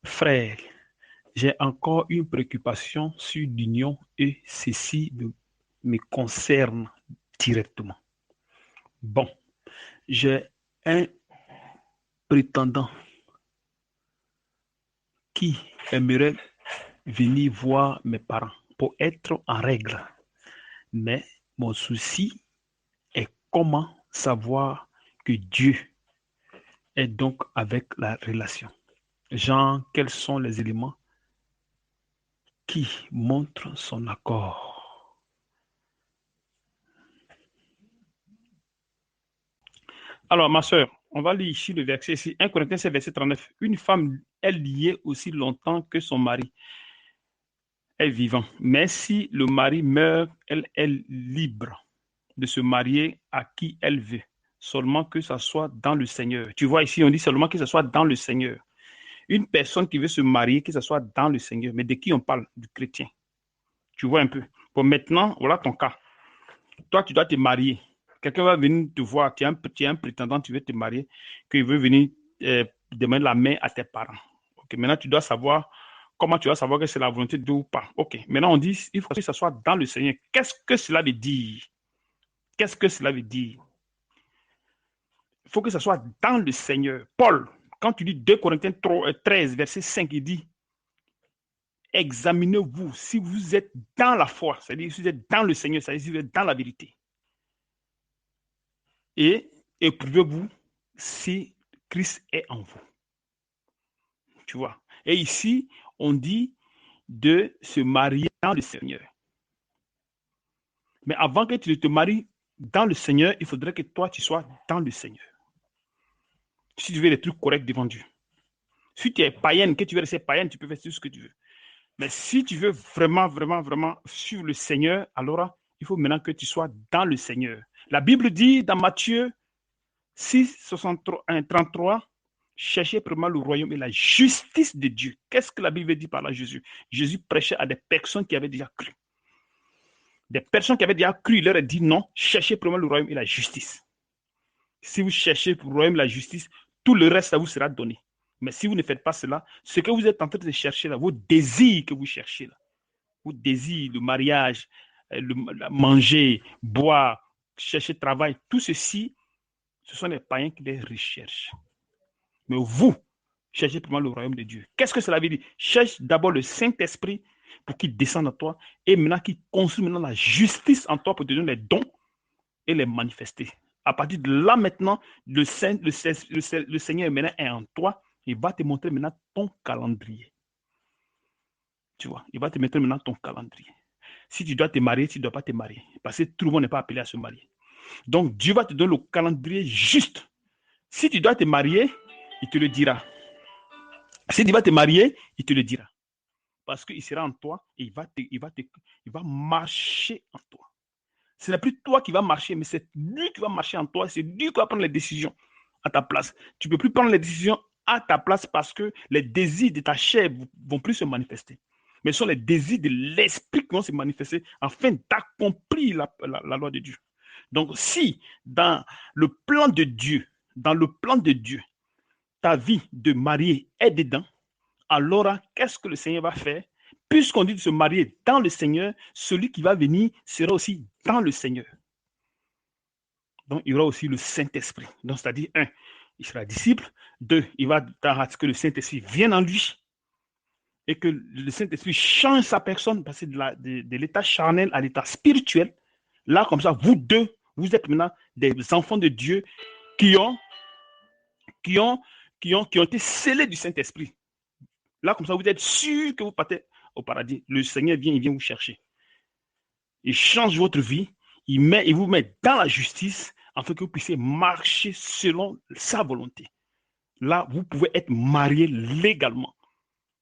Frère, j'ai encore une préoccupation sur l'union et ceci me concerne directement. Bon, j'ai un prétendant qui aimerait venir voir mes parents pour être en règle. Mais mon souci est comment savoir que Dieu est donc avec la relation. Genre, quels sont les éléments qui montrent son accord? Alors, ma soeur, on va lire ici le verset ici. 1 Corinthiens, c'est verset 39. Une femme est liée aussi longtemps que son mari est vivant. Mais si le mari meurt, elle est libre de se marier à qui elle veut, seulement que ça soit dans le Seigneur. Tu vois ici, on dit seulement que ça soit dans le Seigneur. Une personne qui veut se marier, que ce soit dans le Seigneur. Mais de qui on parle? Du chrétien. Tu vois un peu. Bon, maintenant, voilà ton cas. Toi, tu dois te marier. Quelqu'un va venir te voir, tu es un prétendant, tu veux te marier, qu'il veut venir demander la main à tes parents. Ok, maintenant, tu dois savoir comment tu vas savoir que c'est la volonté de Dieu ou pas. Ok, maintenant, on dit, il faut que ça soit dans le Seigneur. Qu'est-ce que cela veut dire? Qu'est-ce que cela veut dire? Il faut que ça soit dans le Seigneur. Paul, quand tu lis 2 Corinthiens 13, verset 5, il dit, examinez-vous si vous êtes dans la foi, c'est-à-dire si vous êtes dans le Seigneur, c'est-à-dire si vous êtes dans la vérité. Et éprouvez-vous si Christ est en vous. Tu vois. Et ici, on dit de se marier dans le Seigneur. Mais avant que tu ne te maries dans le Seigneur, il faudrait que toi, tu sois dans le Seigneur. Si tu veux des trucs corrects devant Dieu. Si tu es païenne, que tu veux rester païenne, tu peux faire tout ce que tu veux. Mais si tu veux vraiment, vraiment, vraiment suivre le Seigneur, alors il faut maintenant que tu sois dans le Seigneur. La Bible dit dans Matthieu 6, 63, 33, cherchez premièrement le royaume et la justice de Dieu. Qu'est-ce que la Bible dit par là, Jésus? Jésus prêchait à des personnes qui avaient déjà cru. Des personnes qui avaient déjà cru, il leur a dit non, cherchez premièrement le royaume et la justice. Si vous cherchez pour le royaume et la justice, tout le reste, ça vous sera donné. Mais si vous ne faites pas cela, ce que vous êtes en train de chercher là, vos désirs que vous cherchez là, vos désirs, le mariage, manger, boire, chercher travail, tout ceci, ce sont les païens qui les recherchent. Mais vous, cherchez premièrement le royaume de Dieu. Qu'est-ce que cela veut dire? Cherche d'abord le Saint-Esprit pour qu'il descende en toi et maintenant qu'il construise maintenant la justice en toi pour te donner les dons et les manifester. À partir de là maintenant, le Seigneur maintenant est en toi. Il va te montrer maintenant ton calendrier. Tu vois, il va te mettre maintenant ton calendrier. Si tu dois te marier, tu ne dois pas te marier. Parce que tout le monde n'est pas appelé à se marier. Donc, Dieu va te donner le calendrier juste. Si tu dois te marier, il te le dira. Si tu vas te marier, il te le dira. Parce qu'il sera en toi et il va marcher en toi. Ce n'est plus toi qui vas marcher, mais c'est lui qui va marcher en toi. C'est lui qui va prendre les décisions à ta place. Tu ne peux plus prendre les décisions à ta place parce que les désirs de ta chair ne vont plus se manifester. Mais ce sont les désirs de l'esprit qui vont se manifester afin d'accomplir la loi de Dieu. Donc, si dans le plan de Dieu, ta vie de marié est dedans, alors qu'est-ce que le Seigneur va faire? Puisqu'on dit de se marier dans le Seigneur, celui qui va venir sera aussi dans le Seigneur. Donc, il y aura aussi le Saint-Esprit. Donc, c'est-à-dire, un, il sera disciple. Deux, il va que le Saint-Esprit vienne en lui et que le Saint-Esprit change sa personne, passer de l'état charnel à l'état spirituel. Là, comme ça, vous deux, vous êtes maintenant des enfants de Dieu qui ont, qui ont, qui ont été scellés du Saint-Esprit. Là, comme ça, vous êtes sûr que vous partez au paradis. Le Seigneur vient, il vient vous chercher. Il change votre vie, il vous met dans la justice afin que vous puissiez marcher selon sa volonté. Là, vous pouvez être marié légalement.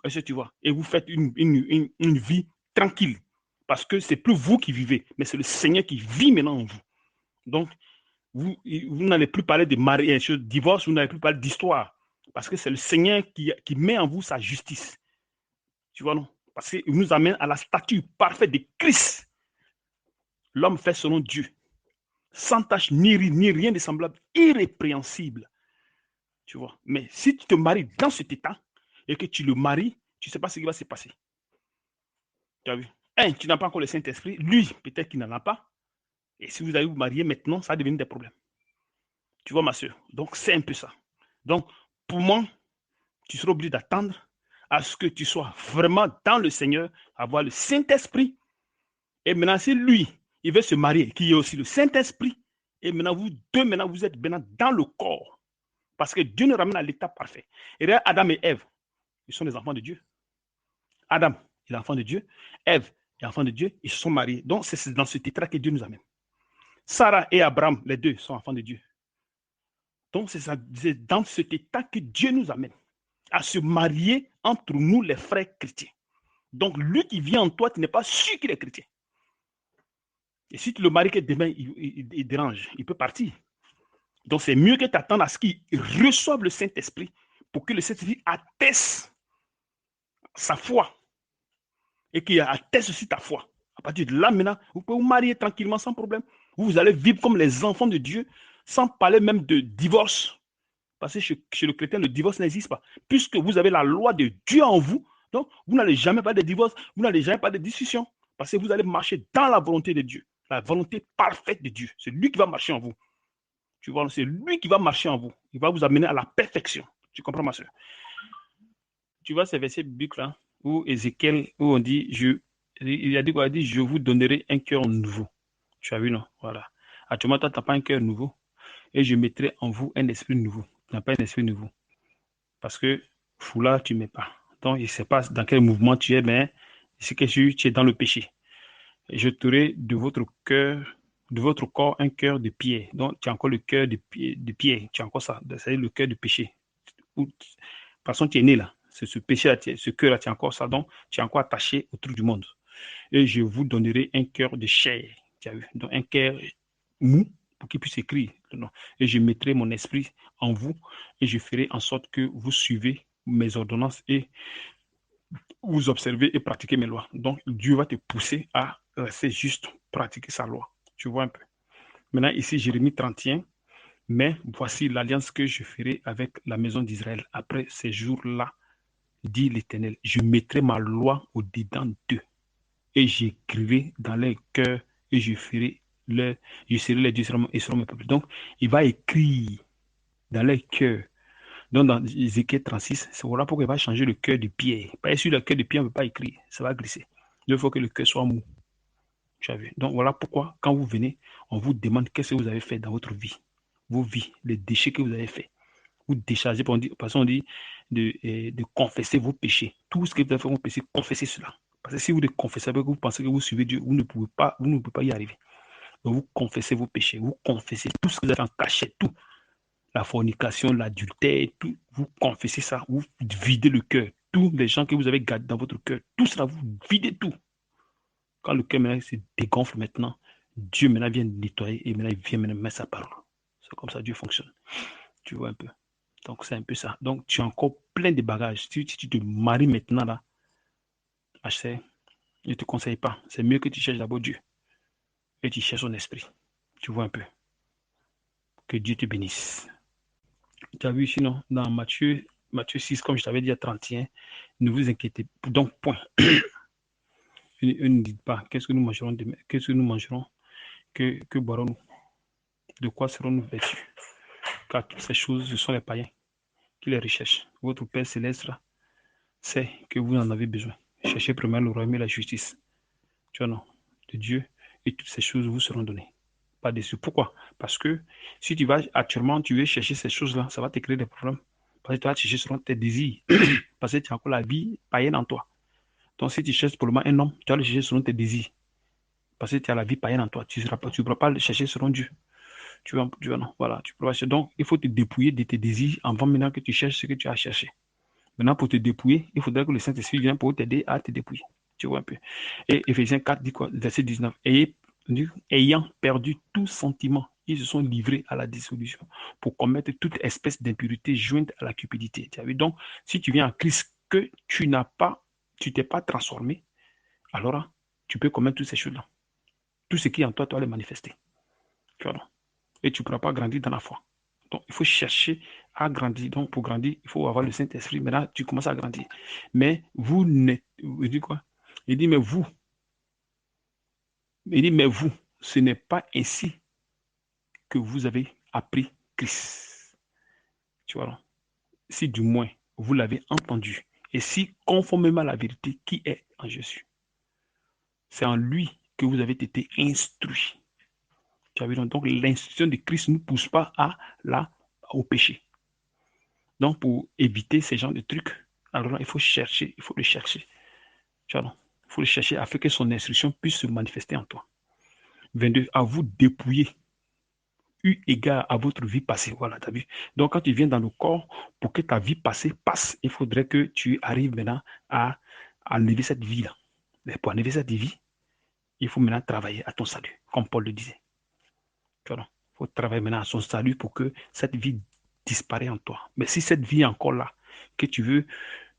Est-ce que tu vois? Et vous faites une vie tranquille. Parce que c'est plus vous qui vivez, mais c'est le Seigneur qui vit maintenant en vous. Donc, vous n'allez plus parler de mariage, de divorce, vous n'allez plus parler d'histoire. Parce que c'est le Seigneur qui met en vous sa justice. Tu vois, non? Parce qu'il nous amène à la statue parfaite de Christ. L'homme fait selon Dieu. Sans tache, ni rien de semblable, irrépréhensible. Tu vois. Mais si tu te maries dans cet état, et que tu le maries, tu ne sais pas ce qui va se passer. Tu as vu? Tu n'as pas encore le Saint-Esprit. Lui, peut-être qu'il n'en a pas. Et si vous allez vous marier maintenant, ça va devenir des problèmes. Tu vois, ma soeur? Donc, c'est un peu ça. Donc, pour moi, tu seras obligé d'attendre à ce que tu sois vraiment dans le Seigneur, avoir le Saint-Esprit. Et maintenant, c'est lui, il veut se marier, qui est aussi le Saint-Esprit. Et maintenant, vous deux, maintenant, vous êtes maintenant dans le corps. Parce que Dieu nous ramène à l'état parfait. Et là, Adam et Ève, ils sont des enfants de Dieu. Adam, il est l'enfant de Dieu. Ève est l'enfant de Dieu. Ils se sont mariés. Donc, c'est dans cet état que Dieu nous amène. Sarah et Abraham, les deux, sont enfants de Dieu. Donc, c'est dans cet état que Dieu nous amène à se marier entre nous, les frères chrétiens. Donc, lui qui vient en toi, tu n'es pas sûr qu'il est chrétien. Et si tu le maries que demain, il dérange, il peut partir. Donc, c'est mieux que tu attendes à ce qu'il reçoive le Saint-Esprit pour que le Saint-Esprit atteste sa foi et qu'il atteste aussi ta foi. À partir de là, maintenant, vous pouvez vous marier tranquillement sans problème. Vous allez vivre comme les enfants de Dieu, sans parler même de divorce. Parce que chez le chrétien, le divorce n'existe pas. Puisque vous avez la loi de Dieu en vous, donc vous n'allez jamais pas de divorce, vous n'allez jamais pas de discussion. Parce que vous allez marcher dans la volonté de Dieu, la volonté parfaite de Dieu. C'est lui qui va marcher en vous. Tu vois, c'est lui qui va marcher en vous. Il va vous amener à la perfection. Tu comprends, ma soeur? Tu vois ces versets bibliques-là, où Ézéchiel, où on dit, il a dit quoi? Il a dit, je vous donnerai un cœur nouveau. Tu as vu, non? Voilà. Actuellement, toi, tu n'as pas un cœur nouveau. Et je mettrai en vous un esprit nouveau. Tu n'as pas un esprit nouveau. Parce que foulard, tu ne mets pas. Donc, il ne sait pas dans quel mouvement tu es, mais c'est que tu es dans le péché. Et je ferai de votre cœur, de votre corps, un cœur de pierre. Donc, tu as encore le cœur de pierre. Tu as encore ça. C'est-à-dire le cœur de péché. De toute façon, tu es né là. C'est ce péché-là, ce cœur-là, tu as encore ça. Donc, tu es encore attaché autour du monde. Et je vous donnerai un cœur de chair. Tu as vu? Donc, un cœur mou pour qu'il puisse écrire le nom. Et je mettrai mon esprit en vous et je ferai en sorte que vous suivez mes ordonnances et vous observez et pratiquez mes lois. Donc, Dieu va te pousser à rester juste, pratiquer sa loi. Tu vois un peu. Maintenant, ici, Jérémie 31. Mais voici l'alliance que je ferai avec la maison d'Israël après ces jours-là, dit l'Éternel. Je mettrai ma loi au-dedans d'eux et j'écrirai dans leur cœur et je serai les dieux et seront mes peuples. Donc, il va écrire dans leur cœur. Donc, dans Ézéchiel 36, c'est voilà pourquoi il va changer le cœur de pierre. Pas sur le cœur de pierre, on ne peut pas écrire. Ça va glisser. Il faut que le cœur soit mou. Tu as vu. Donc, voilà pourquoi, quand vous venez, on vous demande qu'est-ce que vous avez fait dans votre vie. Vos vies, les déchets que vous avez faits. Vous déchargez, parce qu'on dit de confesser vos péchés. Tout ce que vous avez fait, vos péchés, confessez cela. Parce que si vous ne confessez pas, que vous pensez que vous suivez Dieu, vous ne pouvez pas y arriver. Donc, vous confessez vos péchés, vous confessez tout ce que vous avez en cachet, tout. La fornication, l'adultère, tout. Vous confessez ça, vous videz le cœur. Tous les gens que vous avez gardés dans votre cœur, tout cela, vous videz tout. Quand le cœur maintenant se dégonfle maintenant, Dieu maintenant vient nettoyer et maintenant il vient maintenant mettre sa parole. C'est comme ça Dieu fonctionne. Tu vois un peu. Donc, c'est un peu ça. Donc, tu as encore plein de bagages. Si tu te maries maintenant, là, je ne te conseille pas. C'est mieux que tu cherches d'abord Dieu. Et tu cherches son esprit. Tu vois un peu. Que Dieu te bénisse. Tu as vu, sinon, dans Matthieu 6, comme je t'avais dit à 31, ne vous inquiétez pas. Donc, point. Ne dites pas, qu'est-ce que nous mangerons demain? Qu'est-ce que nous mangerons? Que boirons-nous? De quoi serons-nous vêtus? Car toutes ces choses, ce sont les païens qui les recherchent. Votre Père céleste, là, sait que vous en avez besoin. Cherchez premièrement le royaume et la justice. Tu vois, non, de Dieu, et toutes ces choses vous seront données. Pas déçu. Pourquoi? Parce que si tu vas actuellement, tu veux chercher ces choses-là, ça va te créer des problèmes. Parce que tu vas chercher selon tes désirs. Parce que tu as encore la vie païenne en toi. Donc, si tu cherches pour le moment un homme, tu vas le chercher selon tes désirs. Parce que tu as la vie païenne en toi. Tu ne pourras pas le chercher selon Dieu. Tu vois, non, voilà. Tu pourras chercher. Donc, il faut te dépouiller de tes désirs avant maintenant que tu cherches ce que tu as cherché. Maintenant, pour te dépouiller, il faudrait que le Saint-Esprit vienne pour t'aider à te dépouiller. Tu vois un peu. Et Ephésiens 4 dit quoi? Verset 19. Ayant perdu tout sentiment, ils se sont livrés à la dissolution pour commettre toute espèce d'impurité jointe à la cupidité. Tu as vu? Donc, si tu viens en Christ que tu t'es pas transformé, alors tu peux commettre toutes ces choses-là. Tout ce qui est en toi, les manifester. Tu vois, non? Et tu ne pourras pas grandir dans la foi. Donc, il faut chercher a grandi. Donc, pour grandir, il faut avoir le Saint-Esprit. Maintenant, tu commences à grandir. Mais vous n'êtes... Il dit quoi? Il dit, mais vous, ce n'est pas ainsi que vous avez appris Christ. Tu vois, si du moins vous l'avez entendu, et si conformément à la vérité qui est en Jésus, c'est en lui que vous avez été instruits. Tu as vu, donc l'instruction de Christ ne nous pousse pas au péché. Donc pour éviter ces genres de trucs, alors là, il faut chercher, il faut le chercher. Tu vois, il faut le chercher afin que son instruction puisse se manifester en toi. 22, à vous dépouiller eu égard à votre vie passée. Voilà, tu as vu. Donc, quand tu viens dans le corps, pour que ta vie passée passe, il faudrait que tu arrives maintenant à enlever cette vie-là. Mais pour enlever cette vie, il faut maintenant travailler à ton salut, comme Paul le disait. Tu vois, il faut travailler maintenant à son salut pour que cette vie disparaisse en toi. Mais si cette vie est encore là, que tu veux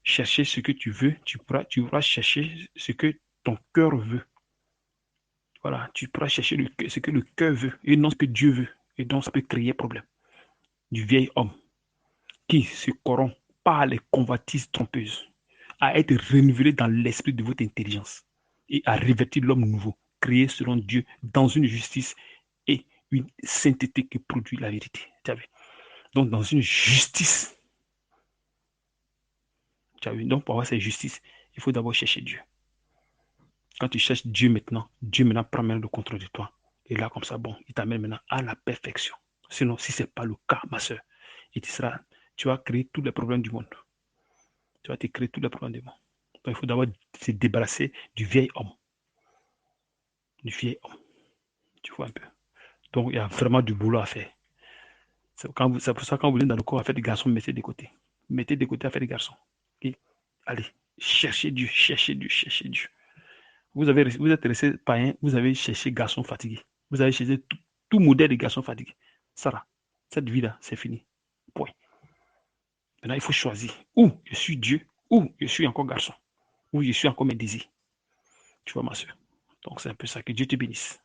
chercher ce que tu veux, tu pourras chercher ce que ton cœur veut. Voilà, tu pourras chercher ce que le cœur veut et non ce que Dieu veut. Et donc, ça peut créer problème. Du vieil homme qui se corrompt par les convoitises trompeuses, à être renouvelé dans l'esprit de votre intelligence et à revêtir l'homme nouveau, créé selon Dieu dans une justice et une sainteté qui produit la vérité. Tu as vu? Donc, dans une justice, tu as vu? Donc, pour avoir cette justice, il faut d'abord chercher Dieu. Quand tu cherches Dieu maintenant prend maintenant le contrôle de toi. Et là, comme ça, bon, il t'amène maintenant à la perfection. Sinon, si ce n'est pas le cas, ma soeur, tu vas créer tous les problèmes du monde. Tu vas te créer tous les problèmes du monde. Donc, il faut d'abord se débarrasser du vieil homme. Du vieil homme. Tu vois un peu. Donc, il y a vraiment du boulot à faire. C'est pour ça que quand vous venez dans le corps à faire des garçons, mettez de côté. Mettez de côté à faire des garçons. Et allez, cherchez Dieu, cherchez Dieu, cherchez Dieu. Vous êtes resté païen, vous avez cherché garçon fatigué. Vous avez cherché tout modèle de garçon fatigué. Sarah, cette vie-là, c'est fini. Point. Maintenant, il faut choisir. Ou je suis Dieu, ou je suis encore garçon, ou je suis encore mes désirs. Tu vois, ma soeur. Donc, c'est un peu ça. Que Dieu te bénisse.